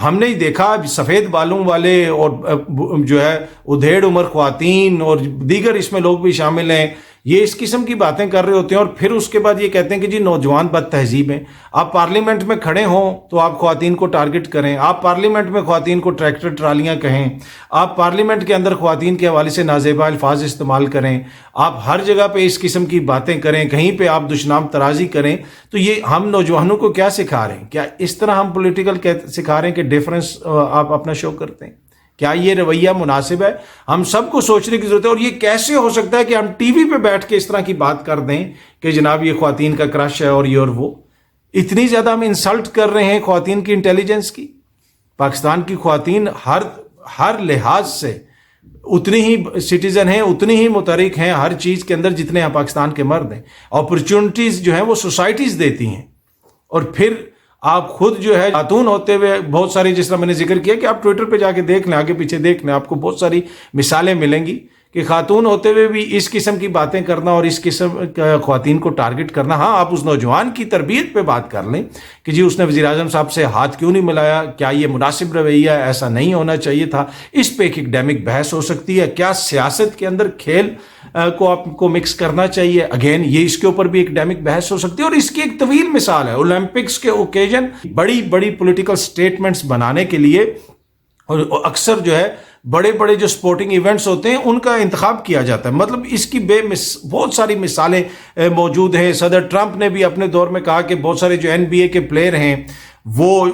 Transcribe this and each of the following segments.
ہم نے دیکھا سفید بالوں والے اور جو ہے ادھیڑ عمر خواتین اور دیگر اس میں لوگ بھی شامل ہیں، یہ اس قسم کی باتیں کر رہے ہوتے ہیں، اور پھر اس کے بعد یہ کہتے ہیں کہ جی نوجوان بد تہذیب ہیں۔ آپ پارلیمنٹ میں کھڑے ہوں تو آپ خواتین کو ٹارگٹ کریں، آپ پارلیمنٹ میں خواتین کو ٹریکٹر ٹرالیاں کہیں، آپ پارلیمنٹ کے اندر خواتین کے حوالے سے نازیبا الفاظ استعمال کریں، آپ ہر جگہ پہ اس قسم کی باتیں کریں، کہیں پہ آپ دشنام ترازی کریں، تو یہ ہم نوجوانوں کو کیا سکھا رہے ہیں؟ کیا اس طرح ہم پولیٹیکل سکھا رہے ہیں کہ ڈیفرنس آپ اپنا شو کرتے ہیں؟ کیا یہ رویہ مناسب ہے؟ ہم سب کو سوچنے کی ضرورت ہے۔ اور یہ کیسے ہو سکتا ہے کہ ہم ٹی وی پہ بیٹھ کے اس طرح کی بات کر دیں کہ جناب یہ خواتین کا کرش ہے اور یہ اور وہ؟ اتنی زیادہ ہم انسلٹ کر رہے ہیں خواتین کی انٹیلیجنس کی۔ پاکستان کی خواتین ہر لحاظ سے اتنی ہی سٹیزن ہیں، اتنی ہی متحرک ہیں ہر چیز کے اندر جتنے ہیں پاکستان کے مرد ہیں۔ اپرچونٹیز جو ہیں وہ سوسائٹیز دیتی ہیں، اور پھر آپ خود جو ہے خاتون ہوتے ہوئے بہت ساری، جس طرح میں نے ذکر کیا کہ آپ ٹویٹر پہ جا کے دیکھ لیں، آگے پیچھے دیکھ لیں، آپ کو بہت ساری مثالیں ملیں گی کہ خاتون ہوتے ہوئے بھی اس قسم کی باتیں کرنا اور اس قسم خواتین کو ٹارگٹ کرنا۔ ہاں، آپ اس نوجوان کی تربیت پہ بات کر لیں کہ جی اس نے وزیر اعظم صاحب سے ہاتھ کیوں نہیں ملایا، کیا یہ مناسب رویہ ہے، ایسا نہیں ہونا چاہیے تھا۔ اس پہ ایک ایکڈیمک بحث ہو سکتی ہے۔ کیا سیاست کے اندر کھیل کو آپ کو مکس کرنا چاہیے؟ اگین یہ اس کے اوپر بھی ایکڈیمک بحث ہو سکتی ہے، اور اس کی ایک طویل مثال ہے اولمپکس کے اوکیجن بڑی بڑی پولیٹیکل سٹیٹمنٹس بنانے کے لیے، اور اکثر جو ہے بڑے بڑے جو سپورٹنگ ایونٹس ہوتے ہیں ان کا انتخاب کیا جاتا ہے۔ مطلب اس کی بہت ساری مثالیں موجود ہیں۔ صدر ٹرمپ نے بھی اپنے دور میں کہا کہ بہت سارے جو NBA کے پلیئر ہیں وہ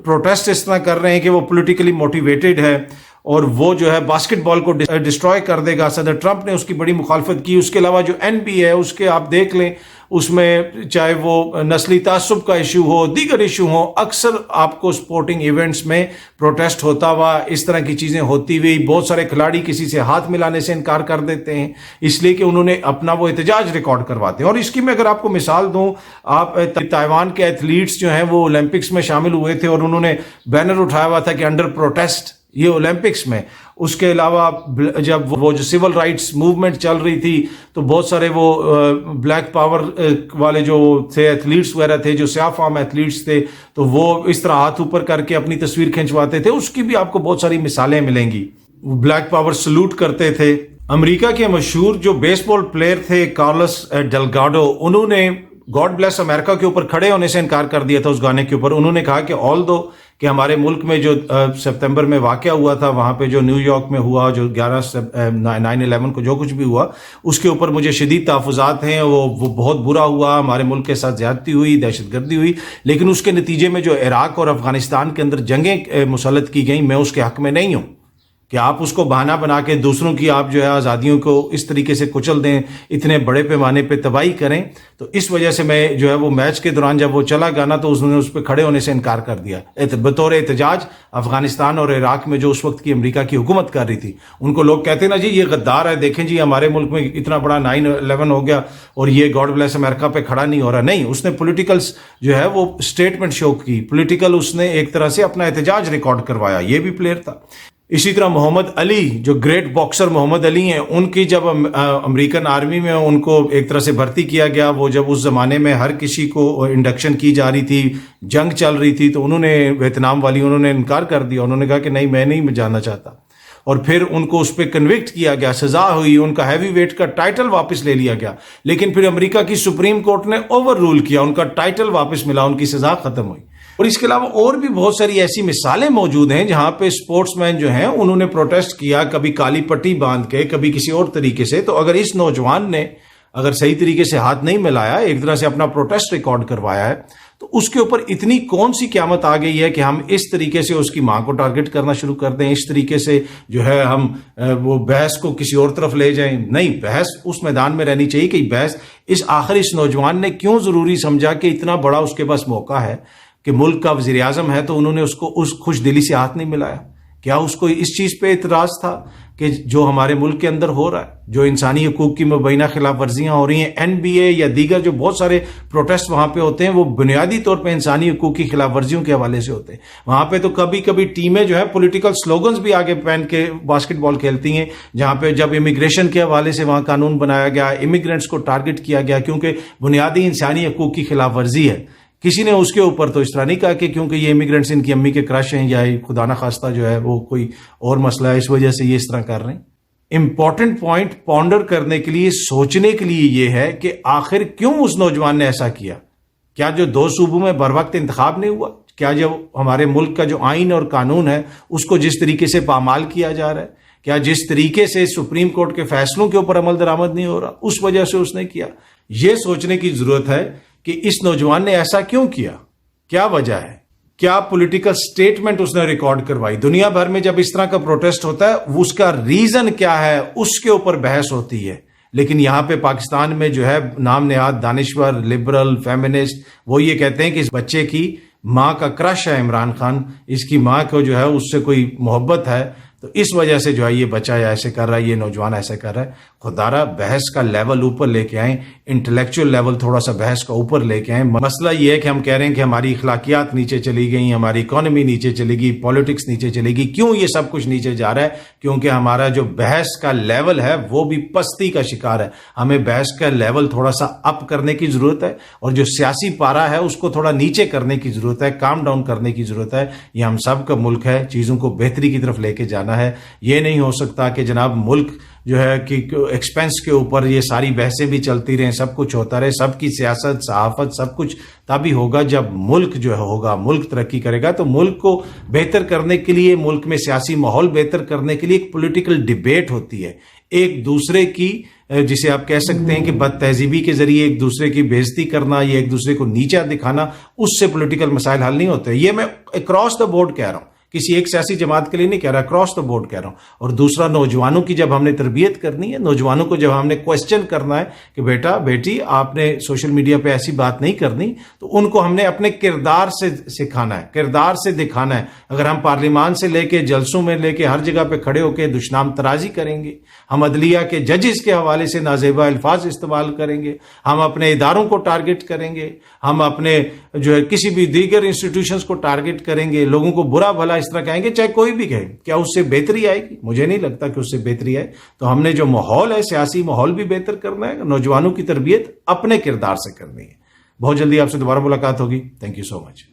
پروٹیسٹ اس طرح کر رہے ہیں کہ وہ پولیٹیکلی موٹیویٹڈ ہے، اور وہ جو ہے باسکٹ بال کو ڈسٹروائے کر دے گا۔ صدر ٹرمپ نے اس کی بڑی مخالفت کی۔ اس کے علاوہ جو NBA ہے اس کے آپ دیکھ لیں، اس میں چاہے وہ نسلی تعصب کا ایشو ہو، دیگر ایشو ہو، اکثر آپ کو سپورٹنگ ایونٹس میں پروٹیسٹ ہوتا ہوا، اس طرح کی چیزیں ہوتی ہوئی، بہت سارے کھلاڑی کسی سے ہاتھ ملانے سے انکار کر دیتے ہیں اس لیے کہ انہوں نے اپنا وہ احتجاج ریکارڈ کرواتے ہیں۔ اور اس کی میں اگر آپ کو مثال دوں، آپ تائیوان کے ایتھلیٹس جو ہیں وہ اولمپکس میں شامل ہوئے تھے، اور انہوں نے بینر اٹھایا ہوا تھا کہ انڈر پروٹیسٹ، یہ اولمپکس میں۔ اس کے علاوہ جب وہ جو سول رائٹس موومنٹ چل رہی تھی تو بہت سارے وہ بلیک پاور والے جو تھے ایتھلیٹس وغیرہ تھے، جو سیاہ فام ایتھلیٹس تھے، تو وہ اس طرح ہاتھ اوپر کر کے اپنی تصویر کھنچواتے تھے۔ اس کی بھی آپ کو بہت ساری مثالیں ملیں گی۔ وہ بلیک پاور سلوٹ کرتے تھے۔ امریکہ کے مشہور جو بیس بال پلیئر تھے کارلس ڈیلگاڈو، انہوں نے گاڈ بلیس امریکہ کے اوپر کھڑے ہونے سے انکار کر دیا تھا اس گانے کے اوپر۔ انہوں نے کہا کہ کہ ہمارے ملک میں جو ستمبر میں واقعہ ہوا تھا، وہاں پہ جو نیو یارک میں ہوا، جو 9/11 کو جو کچھ بھی ہوا، اس کے اوپر مجھے شدید تحفظات ہیں، وہ بہت برا ہوا، ہمارے ملک کے ساتھ زیادتی ہوئی، دہشت گردی ہوئی، لیکن اس کے نتیجے میں جو عراق اور افغانستان کے اندر جنگیں مسلط کی گئیں، میں اس کے حق میں نہیں ہوں کہ آپ اس کو بہانہ بنا کے دوسروں کی آپ جو ہے آزادیوں کو اس طریقے سے کچل دیں، اتنے بڑے پیمانے پہ تباہی کریں۔ تو اس وجہ سے میں جو ہے وہ میچ کے دوران جب وہ چلا گانا تو اس نے اس پہ کھڑے ہونے سے انکار کر دیا بطور احتجاج افغانستان اور عراق میں جو اس وقت کی امریکہ کی حکومت کر رہی تھی۔ ان کو لوگ کہتے ہیں نا جی یہ غدار ہے، دیکھیں جی ہمارے ملک میں اتنا بڑا 9/11 ہو گیا اور یہ گاڈ بلیس امریکہ پہ کھڑا نہیں ہو رہا۔ نہیں، اس نے پولیٹیکل جو ہے وہ اسٹیٹمنٹ شو کی، پولیٹیکل اس نے ایک طرح سے اپنا احتجاج ریکارڈ کروایا، یہ بھی پلیئر تھا۔ اسی طرح محمد علی، جو گریٹ باکسر محمد علی ہیں، ان کی جب امریکن آرمی میں ان کو ایک طرح سے بھرتی کیا گیا، وہ جب اس زمانے میں ہر کسی کو انڈکشن کی جا رہی تھی، جنگ چل رہی تھی، تو انہوں نے ویتنام والی انہوں نے انکار کر دیا، انہوں نے کہا کہ نہیں میں نہیں جانا چاہتا، اور پھر ان کو اس پہ کنوکٹ کیا گیا، سزا ہوئی، ان کا ہیوی ویٹ کا ٹائٹل واپس لے لیا گیا، لیکن پھر امریکہ کی سپریم کورٹ نے اوور رول کیا، ان کا ٹائٹل واپس ملا، ان کی سزا ختم ہوئی۔ اور اس کے علاوہ اور بھی بہت ساری ایسی مثالیں موجود ہیں جہاں پہ سپورٹس مین جو ہیں انہوں نے پروٹیسٹ کیا، کبھی کالی پٹی باندھ کے، کبھی کسی اور طریقے سے۔ تو اگر اس نوجوان نے اگر صحیح طریقے سے ہاتھ نہیں ملایا، ایک طرح سے اپنا پروٹیسٹ ریکارڈ کروایا ہے، تو اس کے اوپر اتنی کون سی قیامت آ گئی ہے کہ ہم اس طریقے سے اس کی ماں کو ٹارگٹ کرنا شروع کر دیں، اس طریقے سے جو ہے ہم وہ بحث کو کسی اور طرف لے جائیں؟ نہیں، بحث اس میدان میں رہنی چاہیے کہ بحث آخر اس نوجوان نے کیوں ضروری سمجھا کہ اتنا بڑا اس کے پاس موقع ہے کہ ملک کا وزیر اعظم ہے، تو انہوں نے اس کو اس خوش دلی سے ہاتھ نہیں ملایا؟ کیا اس کو اس چیز پہ اعتراض تھا کہ جو ہمارے ملک کے اندر ہو رہا ہے، جو انسانی حقوق کی مبینہ خلاف ورزیاں ہو رہی ہیں، NBA یا دیگر جو بہت سارے پروٹیسٹ وہاں پہ ہوتے ہیں، وہ بنیادی طور پہ انسانی حقوق کی خلاف ورزیوں کے حوالے سے ہوتے ہیں۔ وہاں پہ تو کبھی کبھی ٹیمیں جو ہے پولیٹیکل سلوگنز بھی آگے پہن کے باسکٹ بال کھیلتی ہیں، جہاں پہ جب امیگریشن کے حوالے سے وہاں قانون بنایا گیا، امیگرینٹس کو ٹارگٹ کیا گیا، کیونکہ بنیادی انسانی حقوق کی خلاف ورزی ہے کسی نے اس کے اوپر تو اس طرح نہیں کہا کہ کیونکہ یہ امیگرینٹس ان کی امی کے کرش ہیں یا خدا نہ خواستہ جو ہے وہ کوئی اور مسئلہ ہے اس وجہ سے یہ اس طرح کر رہے ہیں. امپورٹنٹ پوائنٹ پونڈر کرنے کے لیے، سوچنے کے لیے یہ ہے کہ آخر کیوں اس نوجوان نے ایسا کیا. کیا جو 2 صوبوں میں بر وقت انتخاب نہیں ہوا؟ کیا جو ہمارے ملک کا جو آئین اور قانون ہے اس کو جس طریقے سے پامال کیا جا رہا ہے، کیا جس طریقے سے سپریم کورٹ کے فیصلوں کے اوپر عمل درآمد نہیں ہو رہا، اس وجہ سے اس نے کیا؟ یہ سوچنے کی ضرورت ہے کہ اس نوجوان نے ایسا کیوں کیا، کیا وجہ ہے، کیا پولیٹیکل سٹیٹمنٹ اس نے ریکارڈ کروائی. دنیا بھر میں جب اس طرح کا پروٹیسٹ ہوتا ہے اس کا ریزن کیا ہے اس کے اوپر بحث ہوتی ہے. لیکن یہاں پہ پاکستان میں جو ہے نام نہاد دانشور، لبرل، فیمنسٹ، وہ یہ کہتے ہیں کہ اس بچے کی ماں کا کرش ہے عمران خان، اس کی ماں کو جو ہے اس سے کوئی محبت ہے، تو اس وجہ سے جو ہے یہ بچہ ایسے کر رہا ہے، یہ نوجوان ایسے کر رہا ہے. خدارہ بحث کا لیول اوپر لے کے آئیں، انٹلیکچوئل لیول تھوڑا سا بحث کا اوپر لے کے آئیں. مسئلہ یہ ہے کہ ہم کہہ رہے ہیں کہ ہماری اخلاقیات نیچے چلی گئی، ہماری اکانومی نیچے چلی گئی، پالیٹکس نیچے چلی گئی. کیوں یہ سب کچھ نیچے جا رہا ہے؟ کیونکہ ہمارا جو بحث کا لیول ہے وہ بھی پستی کا شکار ہے. ہمیں بحث کا لیول تھوڑا سا اپ کرنے کی ضرورت ہے، اور جو سیاسی پارا ہے اس کو تھوڑا نیچے کرنے کی ضرورت ہے، کام ڈاؤن کرنے کی ضرورت ہے. یہ ہم سب کا ملک ہے، چیزوں کو بہتری کی طرف لے کے جانا ہے. یہ نہیں ہو سکتا کہ جناب ملک جو ہے کہ ایکسپینس کے اوپر یہ ساری بحثیں بھی چلتی رہیں، سب کچھ ہوتا رہے، سب کی سیاست، صحافت، سب کچھ تبھی ہوگا جب ملک جو ہوگا، ملک ترقی کرے گا. تو ملک کو بہتر کرنے کے لیے، ملک میں سیاسی ماحول بہتر کرنے کے لیے ایک پولیٹیکل ڈیبیٹ ہوتی ہے. ایک دوسرے کی جسے آپ کہہ سکتے ہیں کہ بد تہذیبی کے ذریعے ایک دوسرے کی بےزتی کرنا یا ایک دوسرے کو نیچا دکھانا، اس سے پولیٹیکل مسائل حل نہیں ہوتے. یہ میں اکراس دا بورڈ کہہ رہا ہوں، کسی ایک سیاسی جماعت کے لیے نہیں کہہ رہا، اکراس دا بورڈ کہہ رہا ہوں. اور دوسرا، نوجوانوں کی جب ہم نے تربیت کرنی ہے، نوجوانوں کو جب ہم نے کوسچن کرنا ہے کہ بیٹا بیٹی آپ نے سوشل میڈیا پہ ایسی بات نہیں کرنی، تو ان کو ہم نے اپنے کردار سے سکھانا ہے، کردار سے دکھانا ہے. اگر ہم پارلیمان سے لے کے جلسوں میں لے کے ہر جگہ پہ کھڑے ہو کے دشنام ترازی کریں گے، ہم عدلیہ کے ججز کے حوالے سے نازیبا الفاظ استعمال کریں گے، ہم اپنے اداروں کو ٹارگٹ کریں گے، ہم اپنے جو ہے کسی بھی دیگر انسٹیٹیوشنز کو ٹارگٹ کریں گے، لوگوں کو برا بھلا اس طرح کہیں گے، چاہے کوئی بھی کہے، کیا اس سے بہتری آئے گی؟ مجھے نہیں لگتا کہ اس سے بہتری آئے. تو ہم نے جو ماحول ہے، سیاسی ماحول بھی بہتر کرنا ہے، نوجوانوں کی تربیت اپنے کردار سے کرنی ہے. بہت جلدی آپ سے دوبارہ ملاقات ہوگی. Thank you so much.